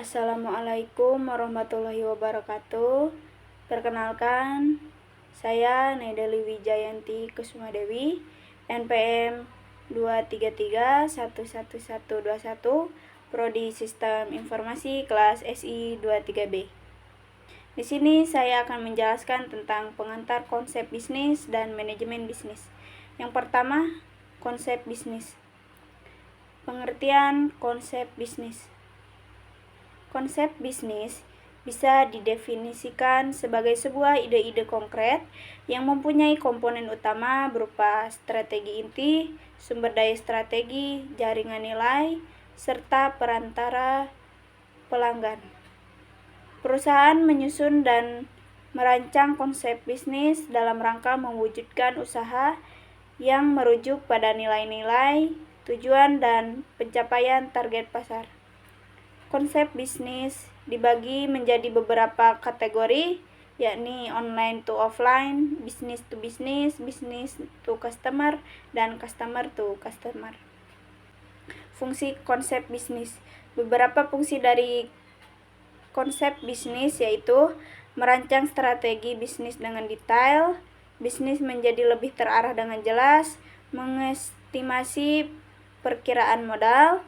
Assalamualaikum warahmatullahi wabarakatuh. Perkenalkan, saya Naidali Wijayanti Kusumadewi, NPM 233111121, Prodi Sistem Informasi kelas SI 23B. Di sini saya akan menjelaskan tentang pengantar konsep bisnis dan manajemen bisnis. Yang pertama, konsep bisnis. Pengertian konsep bisnis. Konsep bisnis bisa didefinisikan sebagai sebuah ide-ide konkret yang mempunyai komponen utama berupa strategi inti, sumber daya strategi, jaringan nilai, serta perantara pelanggan. Perusahaan menyusun dan merancang konsep bisnis dalam rangka mewujudkan usaha yang merujuk pada nilai-nilai, tujuan, dan pencapaian target pasar. Konsep bisnis dibagi menjadi beberapa kategori, yakni online to offline, business to business, business to customer, dan customer to customer. Fungsi konsep bisnis. Beberapa fungsi dari konsep bisnis yaitu merancang strategi bisnis dengan detail, bisnis menjadi lebih terarah dengan jelas, mengestimasi perkiraan modal,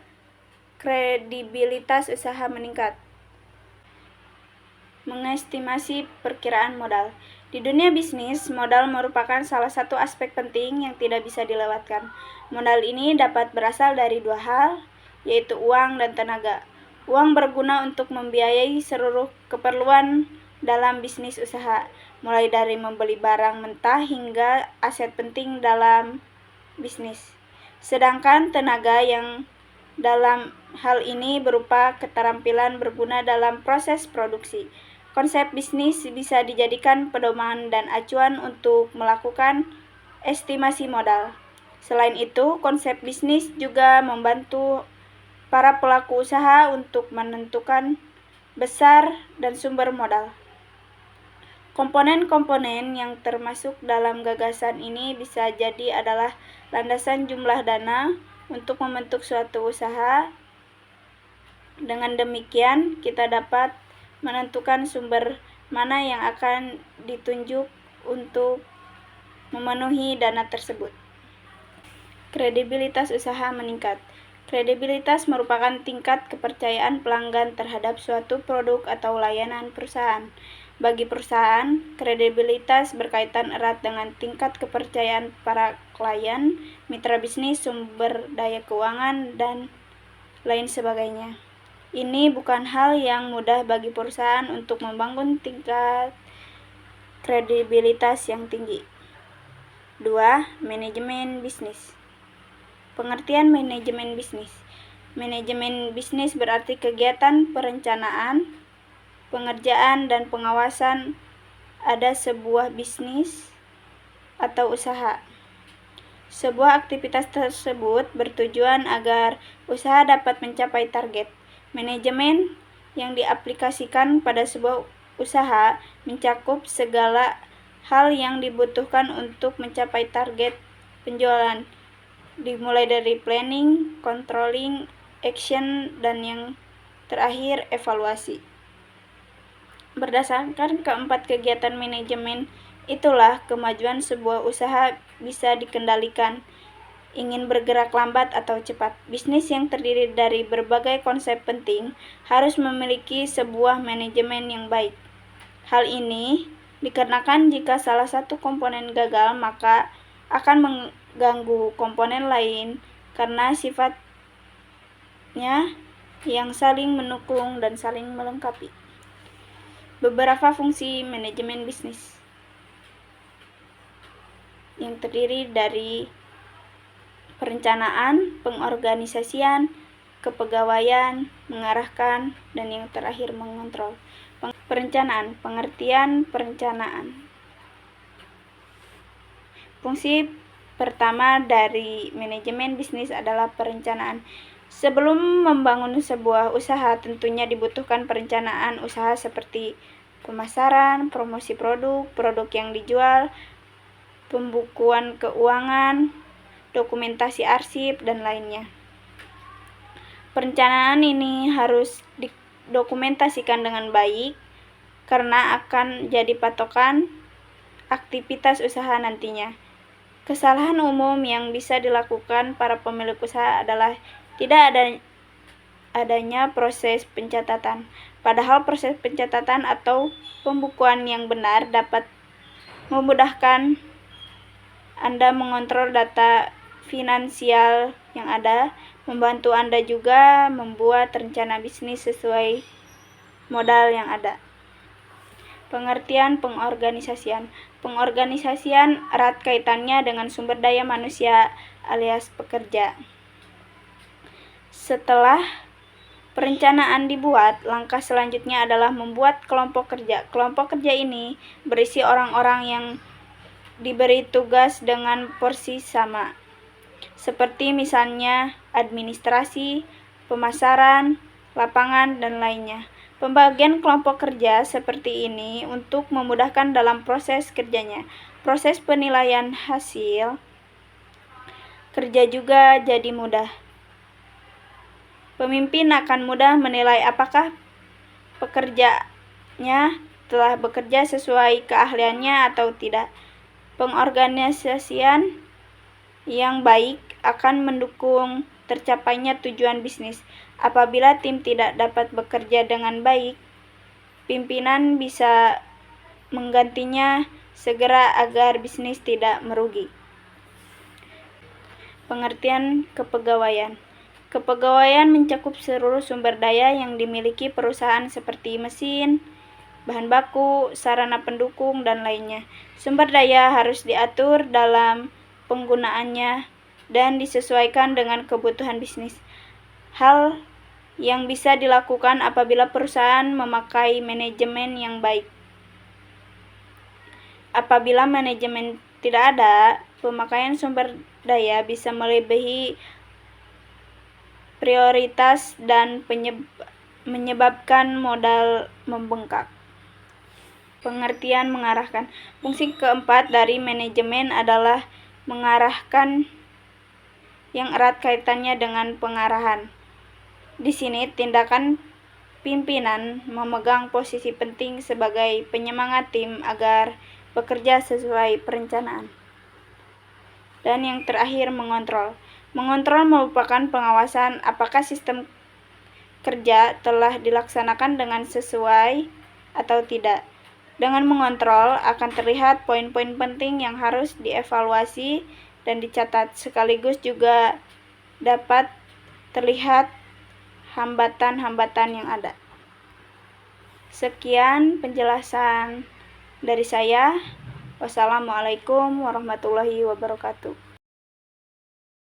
kredibilitas usaha meningkat. Mengestimasi perkiraan modal. Di dunia bisnis, modal merupakan salah satu aspek penting yang tidak bisa dilewatkan. Modal ini dapat berasal dari dua hal, yaitu uang dan tenaga. Uang berguna untuk membiayai seluruh keperluan dalam bisnis usaha, mulai dari membeli barang mentah hingga aset penting dalam bisnis. Sedangkan tenaga yang dalam hal ini berupa keterampilan berguna dalam proses produksi. Konsep bisnis bisa dijadikan pedoman dan acuan untuk melakukan estimasi modal. Selain itu, konsep bisnis juga membantu para pelaku usaha untuk menentukan besar dan sumber modal. Komponen-komponen yang termasuk dalam gagasan ini bisa jadi adalah landasan jumlah dana untuk membentuk suatu usaha. Dengan demikian, kita dapat menentukan sumber mana yang akan ditunjuk untuk memenuhi dana tersebut. Kredibilitas usaha meningkat. Kredibilitas merupakan tingkat kepercayaan pelanggan terhadap suatu produk atau layanan perusahaan. Bagi perusahaan, kredibilitas berkaitan erat dengan tingkat kepercayaan para klien, mitra bisnis, sumber daya keuangan, dan lain sebagainya. Ini bukan hal yang mudah bagi perusahaan untuk membangun tingkat kredibilitas yang tinggi. 2. Manajemen bisnis. Pengertian manajemen bisnis. Manajemen bisnis berarti kegiatan perencanaan, pengerjaan, dan pengawasan ada sebuah bisnis atau usaha. Sebuah aktivitas tersebut bertujuan agar usaha dapat mencapai target. Manajemen yang diaplikasikan pada sebuah usaha mencakup segala hal yang dibutuhkan untuk mencapai target penjualan, dimulai dari planning, controlling, action, dan yang terakhir evaluasi. Berdasarkan keempat kegiatan manajemen itulah kemajuan sebuah usaha bisa dikendalikan, ingin bergerak lambat atau cepat. Bisnis yang terdiri dari berbagai konsep penting harus memiliki sebuah manajemen yang baik. Hal ini dikarenakan jika salah satu komponen gagal, maka akan mengganggu komponen lain karena sifatnya yang saling mendukung dan saling melengkapi. Beberapa fungsi manajemen bisnis yang terdiri dari perencanaan, pengorganisasian, kepegawaian, mengarahkan, dan yang terakhir mengontrol. Perencanaan. Pengertian perencanaan. Fungsi pertama dari manajemen bisnis adalah perencanaan. Sebelum membangun sebuah usaha, tentunya dibutuhkan perencanaan usaha seperti pemasaran, promosi produk, produk yang dijual, pembukuan keuangan, dokumentasi arsip, dan lainnya. Perencanaan ini harus didokumentasikan dengan baik karena akan jadi patokan aktivitas usaha nantinya. Kesalahan umum yang bisa dilakukan para pemilik usaha adalah tidak adanya proses pencatatan. Padahal proses pencatatan atau pembukuan yang benar dapat memudahkan Anda mengontrol data finansial yang ada, membantu Anda juga membuat rencana bisnis sesuai modal yang ada. Pengertian pengorganisasian. Pengorganisasian erat kaitannya dengan sumber daya manusia alias pekerja. Setelah perencanaan dibuat, langkah selanjutnya adalah membuat kelompok kerja. Kelompok kerja ini berisi orang-orang yang diberi tugas dengan porsi sama, seperti misalnya administrasi, pemasaran, lapangan, dan lainnya. Pembagian kelompok kerja seperti ini untuk memudahkan dalam proses kerjanya. Proses penilaian hasil kerja juga jadi mudah. Pemimpin akan mudah menilai apakah pekerjanya telah bekerja sesuai keahliannya atau tidak. Pengorganisasian yang baik akan mendukung tercapainya tujuan bisnis. Apabila tim tidak dapat bekerja dengan baik, pimpinan bisa menggantinya segera agar bisnis tidak merugi. Pengertian kepegawaian. Kepegawaian mencakup seluruh sumber daya yang dimiliki perusahaan seperti mesin, bahan baku, sarana pendukung, dan lainnya. Sumber daya harus diatur dalam penggunaannya dan disesuaikan dengan kebutuhan bisnis. Hal yang bisa dilakukan apabila perusahaan memakai manajemen yang baik. Apabila manajemen tidak ada, pemakaian sumber daya bisa melebihi prioritas dan menyebabkan modal membengkak. Pengertian mengarahkan. Fungsi keempat dari manajemen adalah mengarahkan, yang erat kaitannya dengan pengarahan. Di sini tindakan pimpinan memegang posisi penting sebagai penyemangat tim agar bekerja sesuai perencanaan. Dan yang terakhir, mengontrol. Mengontrol merupakan pengawasan apakah sistem kerja telah dilaksanakan dengan sesuai atau tidak. Dengan mengontrol akan terlihat poin-poin penting yang harus dievaluasi dan dicatat, sekaligus juga dapat terlihat hambatan-hambatan yang ada. Sekian penjelasan dari saya. Wassalamualaikum warahmatullahi wabarakatuh.